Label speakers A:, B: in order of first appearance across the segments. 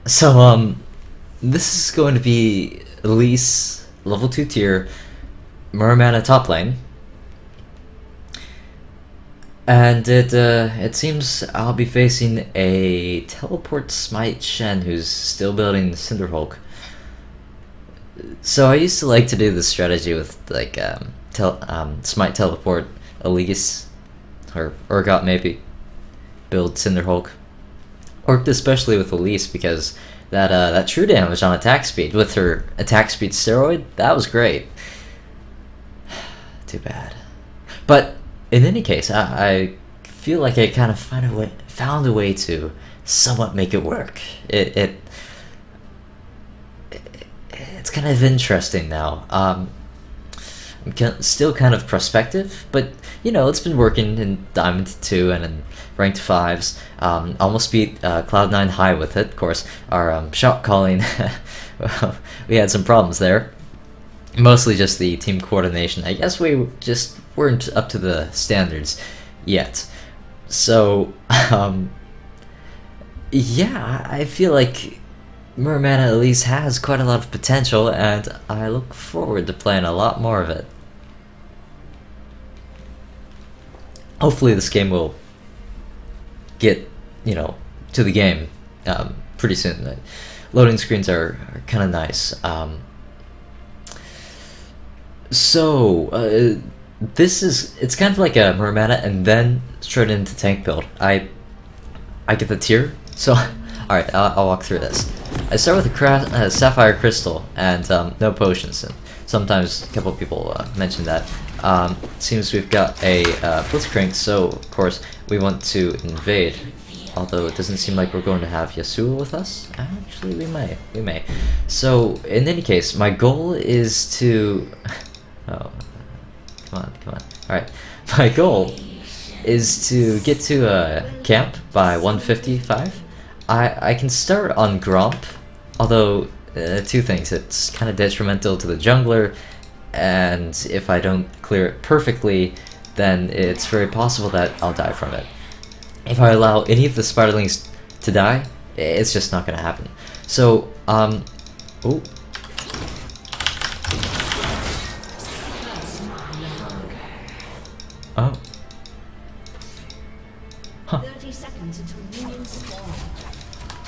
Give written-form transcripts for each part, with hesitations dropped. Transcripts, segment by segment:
A: So, this is going to be Elise, level 2 tier, Muramana top lane. And it seems I'll be facing a teleport smite Shen who's still building Cinderhulk. So I used to like to do this strategy with like smite teleport Elise or Urgot maybe build Cinderhulk. Worked especially with Elise because that true damage on attack speed with her attack speed steroid, that was great. Too bad. But in any case, I feel like I kind of found a way to somewhat make it work. It's kind of interesting now. I'm still kind of prospective, but you know, it's been working in Diamond 2 and in Ranked 5s. Almost beat Cloud9 high with it. Of course, our shot calling, well, we had some problems there. Mostly just the team coordination. I guess we just weren't up to the standards yet. So, yeah, I feel like Muramana Elise has quite a lot of potential, and I look forward to playing a lot more of it. Hopefully this game will get, you know, to the game pretty soon. Loading screens are kind of nice. It's kind of like a Muramana and then straight into tank build. I get the tier, so alright, I'll walk through this. I start with a Sapphire Crystal and no potions, and sometimes a couple people mention that. Seems we've got a Blitzcrank, so of course we want to invade. Although it doesn't seem like we're going to have Yasuo with us. Actually, we may. So in any case, my goal is to oh, come on. Alright, my goal is to get to a camp by 155. I can start on Gromp, although two things. It's kind of detrimental to the jungler, and if I don't clear it perfectly, then it's very possible that I'll die from it. If I allow any of the spiderlings to die, it's just not gonna happen. So, oh. Oh. Huh.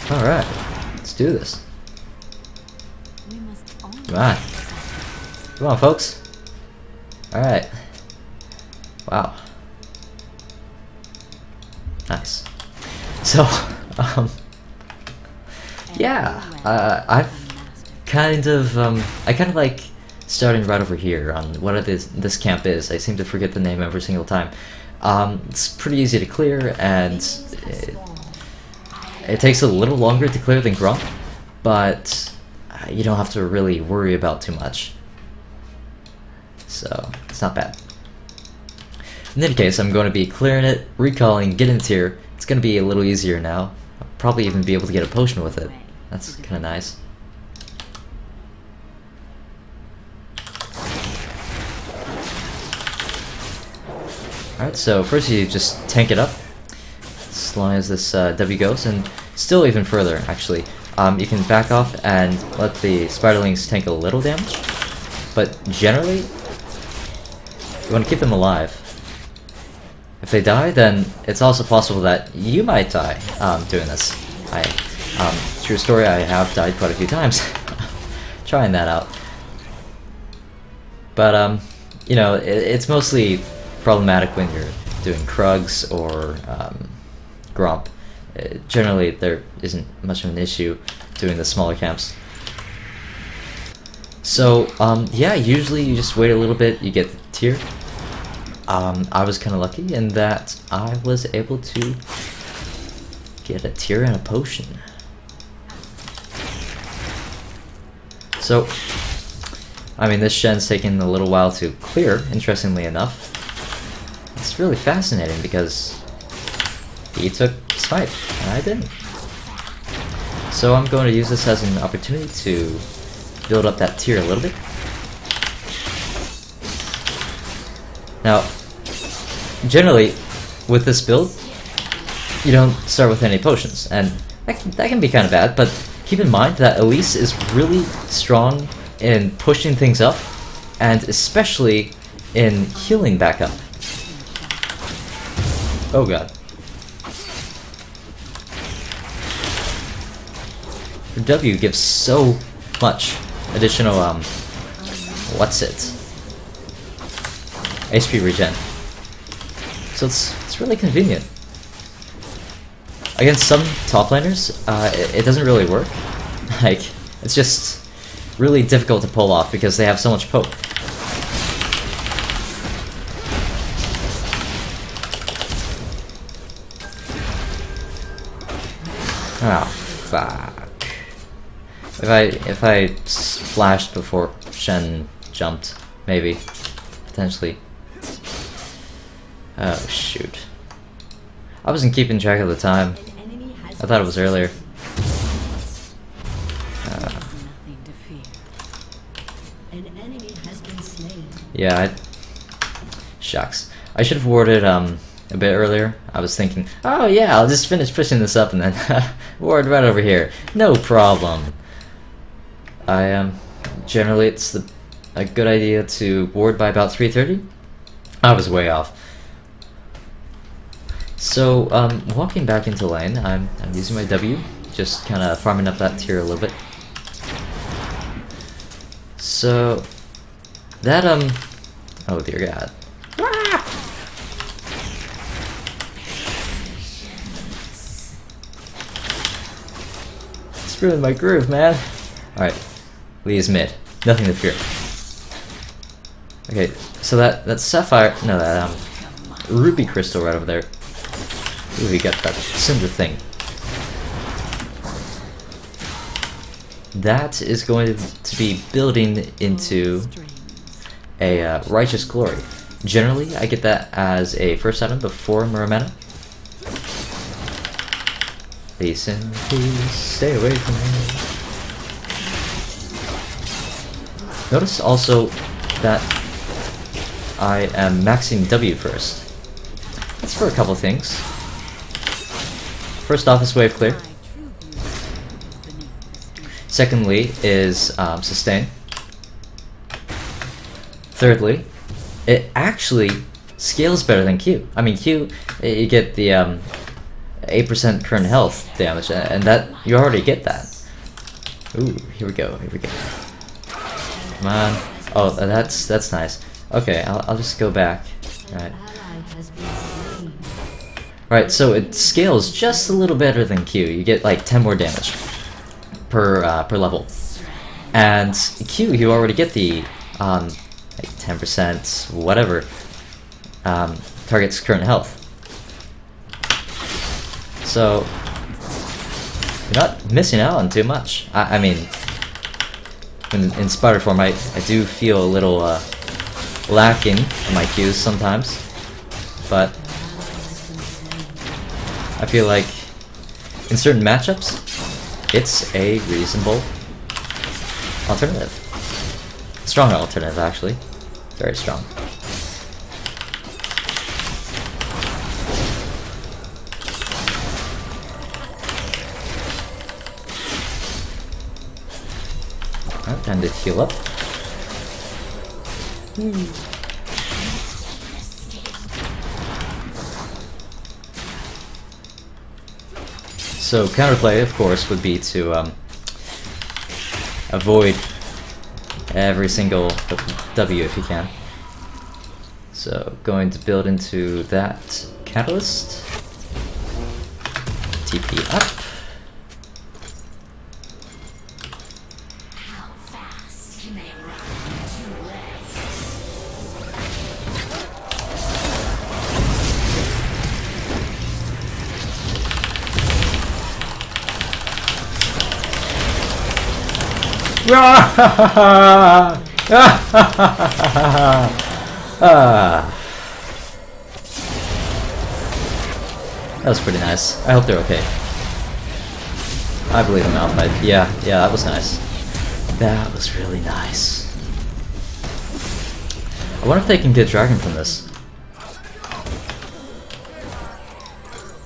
A: Alright, let's do this. Come on, folks. Alright. Wow. Nice. So, yeah, I've kind of, I kind of like starting right over here on what this camp is. I seem to forget the name every single time. It's pretty easy to clear, and it takes a little longer to clear than Grump, but you don't have to really worry about too much. So, it's not bad. In any case, I'm going to be clearing it, recalling, getting tier. It's going to be a little easier now. I'll probably even be able to get a potion with it. That's kind of nice. Alright, so first you just tank it up, as long as this W goes, and still even further, actually. You can back off and let the spiderlings tank a little damage, but generally, you want to keep them alive. If they die, then it's also possible that you might die doing this. True story, I have died quite a few times trying that out. But, you know, it's mostly problematic when you're doing Krugs or Gromp. Generally, there isn't much of an issue doing the smaller camps. So, yeah, usually you just wait a little bit, you get the tier. I was kind of lucky in that I was able to get a tier and a potion. So, I mean, this Shen's taken a little while to clear, interestingly enough. It's really fascinating because he took Smite, and I didn't. So I'm going to use this as an opportunity to build up that tier a little bit. Now, generally, with this build, you don't start with any potions, and that can be kind of bad, but keep in mind that Elise is really strong in pushing things up, and especially in healing back up. Oh god. Her W gives so much additional, what's it? HP regen. So it's really convenient. Against some top laners, it doesn't really work. Like, it's just really difficult to pull off because they have so much poke. Oh, fuck. If I flashed before Shen jumped, maybe. Potentially. Oh, shoot. I wasn't keeping track of the time. I thought it was earlier. Yeah, shucks. I should have warded a bit earlier. I was thinking, oh yeah, I'll just finish pushing this up and then ward right over here. No problem. Generally it's a good idea to ward by about 3:30. I was way off. So, walking back into lane, I'm using my W, just kind of farming up that tier a little bit. So, that, oh dear god. It's ruined my groove, man. Alright, Lee is mid. Nothing to fear. Okay, so that sapphire, no, that, ruby crystal right over there. Ooh, we got that cinder thing. That is going to be building into a righteous glory. Generally, I get that as a first item before Muramana. Listen, please stay away from me. Notice also that I am maxing W first. That's for a couple things. First off is wave clear. Secondly is sustain. Thirdly, it actually scales better than Q. I mean Q, you get the 8% current health damage, and that you already get that. Ooh, here we go, here we go. Come on. Oh, that's nice. Okay, I'll just go back. Alright. Right, so it scales just a little better than Q. You get like 10 more damage per level, and Q you already get the like 10% whatever target's current health. So you're not missing out on too much. I mean, in spider form, I do feel a little lacking in my Qs sometimes, but I feel like in certain matchups, it's a reasonable alternative. Strong alternative, actually. Very strong. Alright, time to heal up. So counterplay, of course, would be to avoid every single W if you can. So going to build into that catalyst. TP up. That was pretty nice. I hope they're okay. I believe in Malphite. Yeah, that was nice. That was really nice. I wonder if they can get Dragon from this.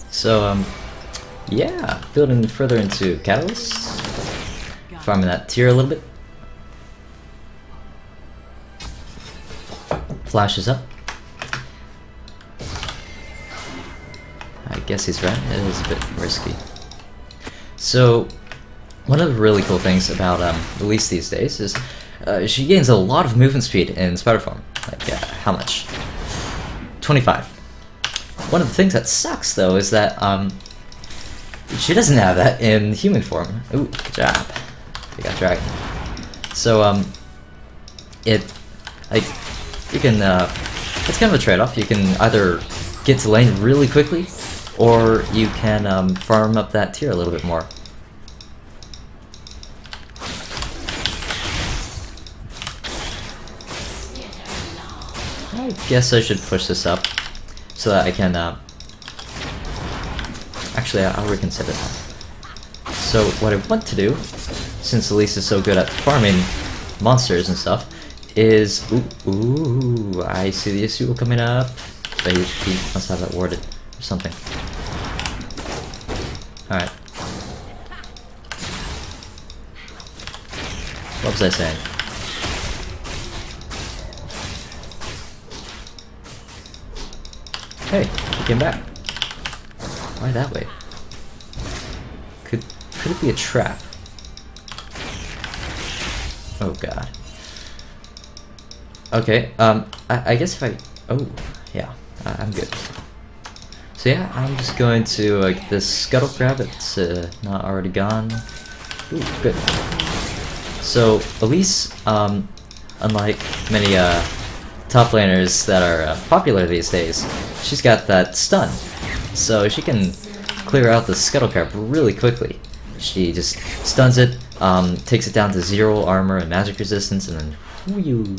A: So, yeah, building further into Catalyst. farming that tier a little bit. Flashes up. I guess he's right, it is a bit risky. So, one of the really cool things about Elise these days is she gains a lot of movement speed in spider form. Like, how much? 25. One of the things that sucks though is that she doesn't have that in human form. Ooh, good job. We got dragon. So it like you can it's kind of a trade-off. You can either get to lane really quickly, or you can farm up that tier a little bit more. I guess I should push this up so that I can actually I'll reconsider that. So what I want to do, since Elise is so good at farming monsters and stuff, is ooh, I see the issue coming up. But he must have that warded or something. Alright. What was I saying? Hey, he came back. Why that way? Could it be a trap? Oh god. Okay, I guess if I... Oh, yeah, I'm good. So yeah, I'm just going to get this scuttle crab. It's not already gone. Ooh, good. So Elise, unlike many top laners that are popular these days, she's got that stun. So she can clear out the scuttle crab really quickly. She just stuns it, takes it down to 0 armor and magic resistance, and then whoo.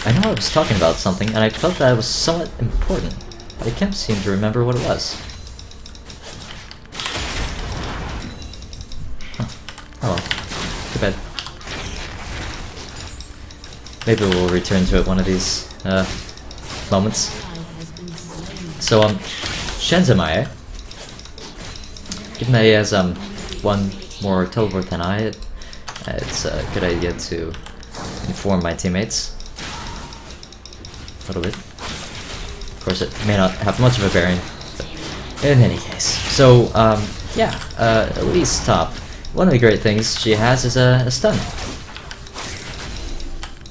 A: I know I was talking about something, and I felt that it was somewhat important, but I can't seem to remember what it was. Huh. Oh well. Too bad. Maybe we'll return to it one of these moments. So Shen's MIA. Given that he has one more teleport than I, it's a good idea to inform my teammates a little bit. Of course, it may not have much of a bearing, but in any case. So yeah, Elise top. One of the great things she has is a stun.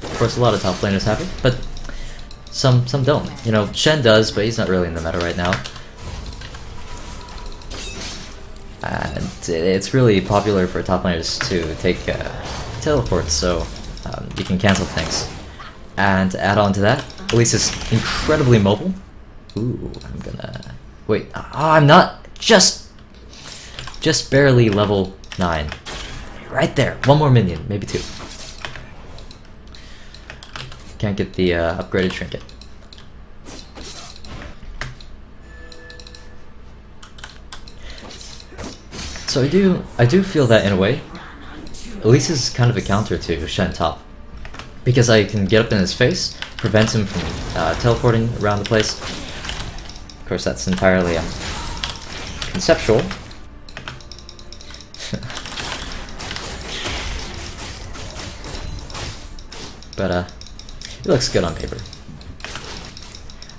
A: Of course, a lot of top laners have it, but some don't. You know, Shen does, but he's not really in the meta right now. And it's really popular for top laners to take teleports, so you can cancel things. And to add on to that, Elise is incredibly mobile. Ooh, I'm gonna... Wait, I'm not... Just barely level 9. Right there, one more minion, maybe 2. Can't get the upgraded trinket. So I do feel that in a way, Elise is kind of a counter to Shen top, because I can get up in his face, prevent him from teleporting around the place. Of course, that's entirely conceptual. But it looks good on paper.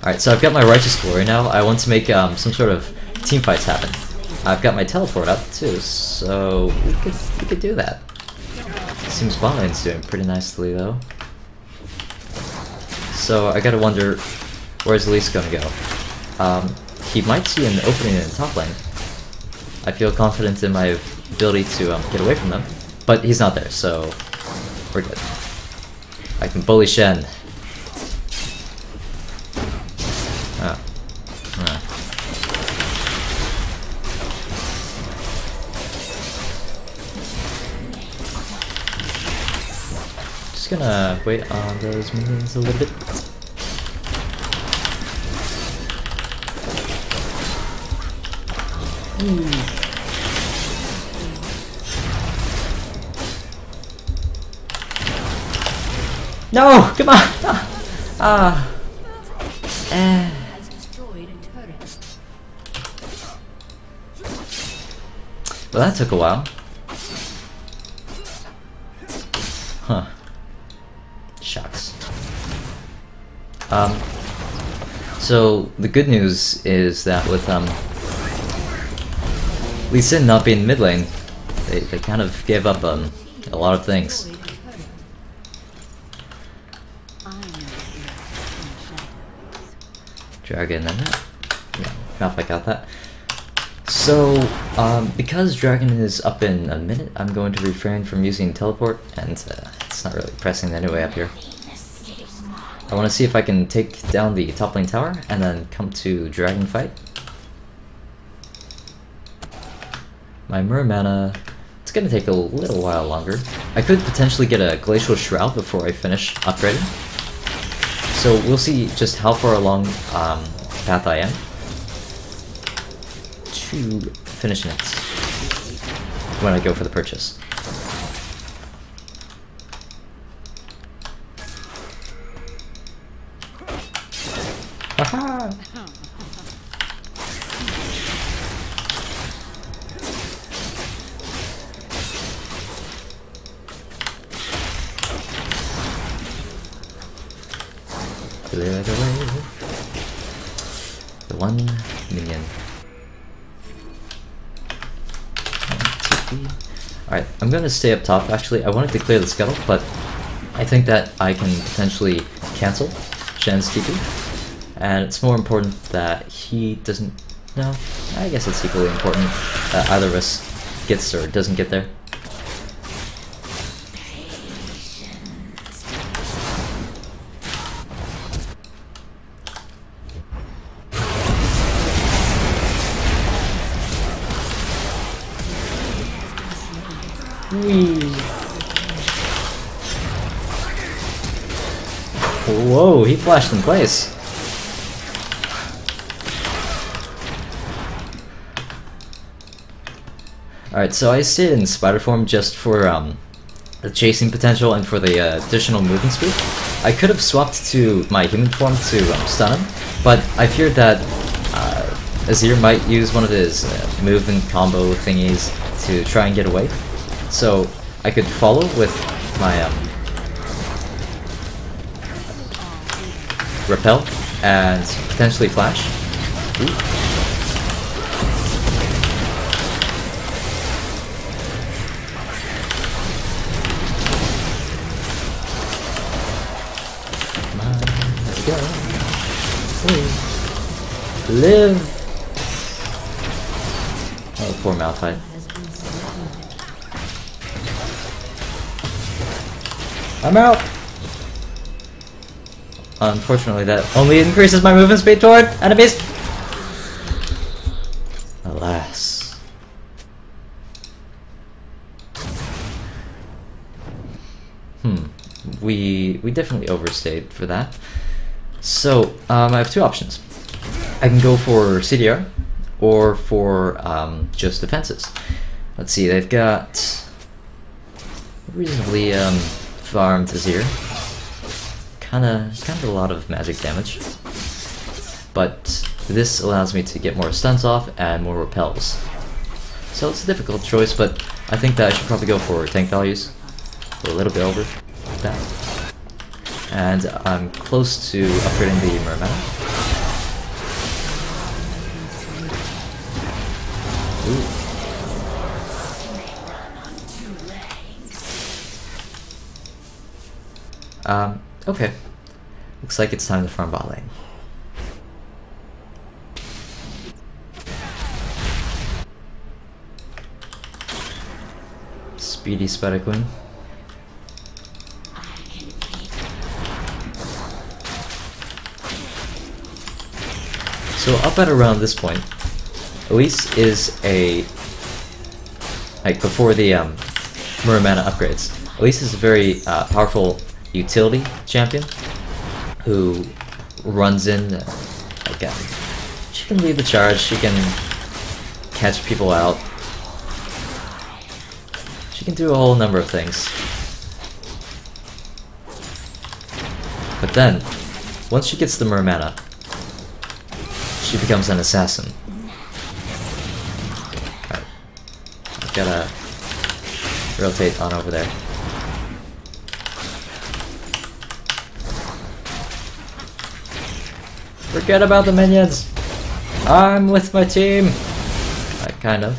A: Alright, so I've got my Righteous Glory now. I want to make some sort of team fights happen. I've got my teleport up too, so we could do that. Seems bot lane's doing pretty nicely though. So I gotta wonder, where's Elise gonna go? He might see an opening in the top lane. I feel confident in my ability to get away from them, but he's not there, so we're good. I can bully Shen. Just gonna wait on those minions a little bit. No! Come on! Well, that took a while. Huh. Shucks. So the good news is that with Lee Sin not being mid lane, they kind of gave up a lot of things. Dragon and that. Yeah, Malphite got that. So, because Dragon is up in a minute, I'm going to refrain from using teleport, and it's not really pressing anyway up here. I want to see if I can take down the top lane tower, and then come to Dragon fight. My Muramana, it's going to take a little while longer. I could potentially get a Glacial Shroud before I finish upgrading. So we'll see just how far along path I am to finishing it when I go for the purchase. Haha! Clear the way. The one minion. Alright, I'm gonna stay up top. Actually, I wanted to clear the scuttle, but I think that I can potentially cancel Shen's TP. And it's more important that he doesn't... No, I guess it's equally important that either of us gets or doesn't get there. Whee. Whoa, he flashed in place. Alright, so I stayed in spider form just for the chasing potential and for the additional movement speed. I could have swapped to my human form to stun him, but I feared that Azir might use one of his movement combo thingies to try and get away. So I could follow with my repel and potentially flash. Ooh. Live! Oh, poor Malphite. I'm out! Unfortunately, that only increases my movement speed toward enemies! Alas. We definitely overstayed for that. So, I have two options. I can go for CDR, or for just defenses. Let's see, they've got reasonably farmed Azir. Kinda a lot of magic damage. But this allows me to get more stuns off and more repels. So it's a difficult choice, but I think that I should probably go for tank values. A little bit over that. And I'm close to upgrading the Muramana. Okay. Looks like it's time to farm bot lane. Speedy Spider Queen. So up at around this point, Elise is a... like before the Muramana upgrades, Elise is a very powerful utility champion who runs in like she can lead the charge, she can catch people out, she can do a whole number of things. But then, once she gets the Muramana, she becomes an assassin. Right. gotta rotate on over there. Forget about the minions! I'm with my team! Kind of.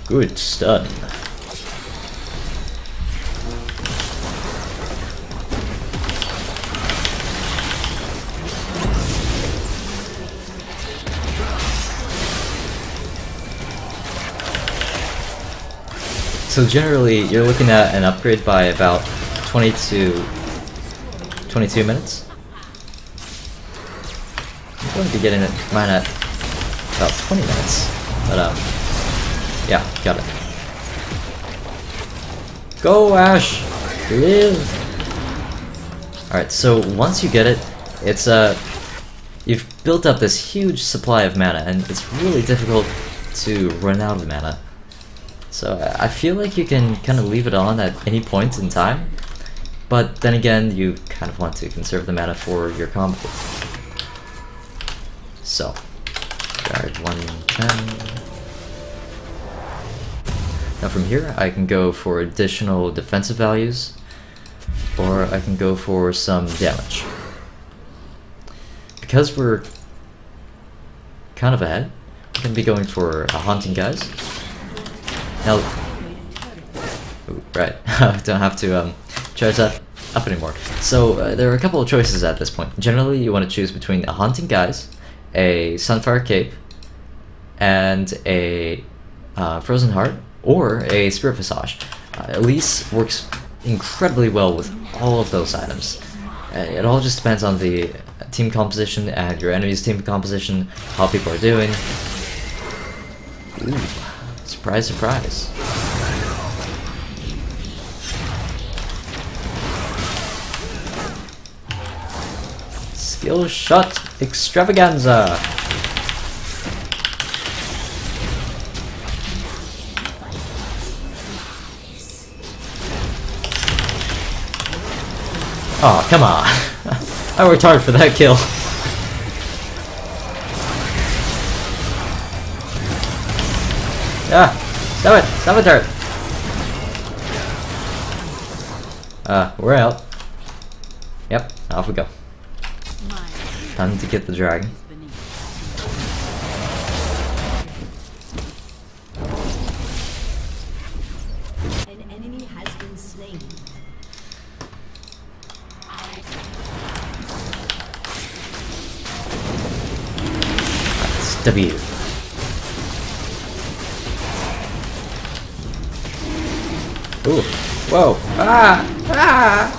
A: Good stun. So generally, you're looking at an upgrade by about 20 to 22 minutes. I'm going to be getting mine at about 20 minutes, but yeah, got it. Go, Ash! Live! Alright, so once you get it, it's you've built up this huge supply of mana, and it's really difficult to run out of mana. So I feel like you can kind of leave it on at any point in time, but then again, you kind of want to conserve the mana for your combo. So, guard 110. Now from here, I can go for additional defensive values, or I can go for some damage. Because we're kind of ahead, I'm going to be going for a Haunting Guise. Now, ooh, right, I don't have to charge that up anymore. So there are a couple of choices at this point. Generally, you want to choose between a Haunting Guise, a Sunfire Cape, and a Frozen Heart, or a Spirit Visage. Elise works incredibly well with all of those items. It all just depends on the team composition and your enemy's team composition, how people are doing. Ooh. Surprise, surprise. Skill shot extravaganza. Oh, come on. I worked hard for that kill. Ah! Stop it! Stop it, dirt! We're out. Yep, off we go. Time to get the dragon.
B: An enemy has been slain.
A: That's W. Ooh, whoa, ah, ah!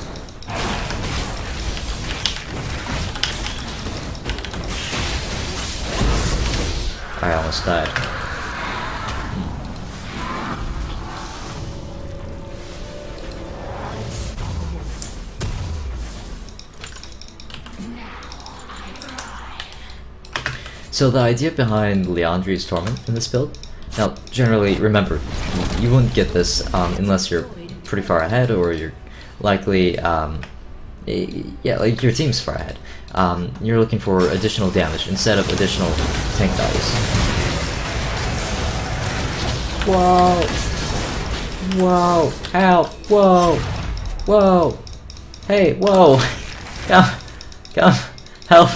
A: I almost died. So the idea behind Liandry's Torment in this build, now generally remember, you wouldn't get this unless you're pretty far ahead, or you're likely, yeah, like your team's far ahead. You're looking for additional damage instead of additional tank values. Whoa! Whoa! Help! Whoa! Whoa! Hey! Whoa! Come! Come! Help!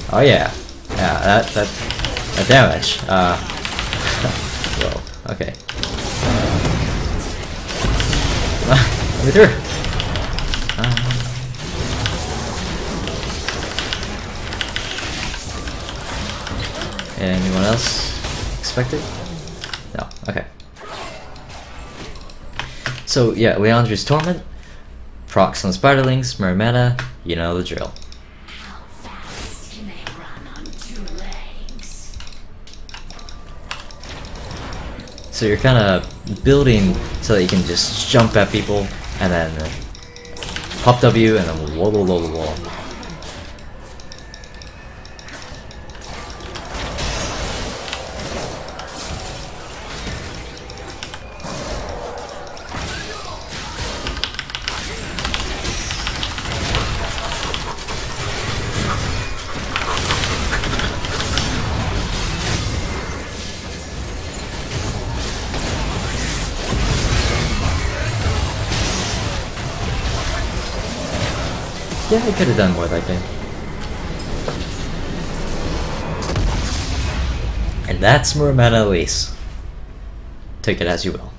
A: Oh yeah, yeah, that damage. Whoa. Okay. Let me through. Anyone else expected? No. Okay. So yeah, Liandry's Torment, procs on Spiderlings, Muramana, you know the drill. So you're kind of building so that you can just jump at people and then pop W and then wall, wall, wall, wall. Yeah, I could have done more that game. And that's Muramana Elise. Take it as you will.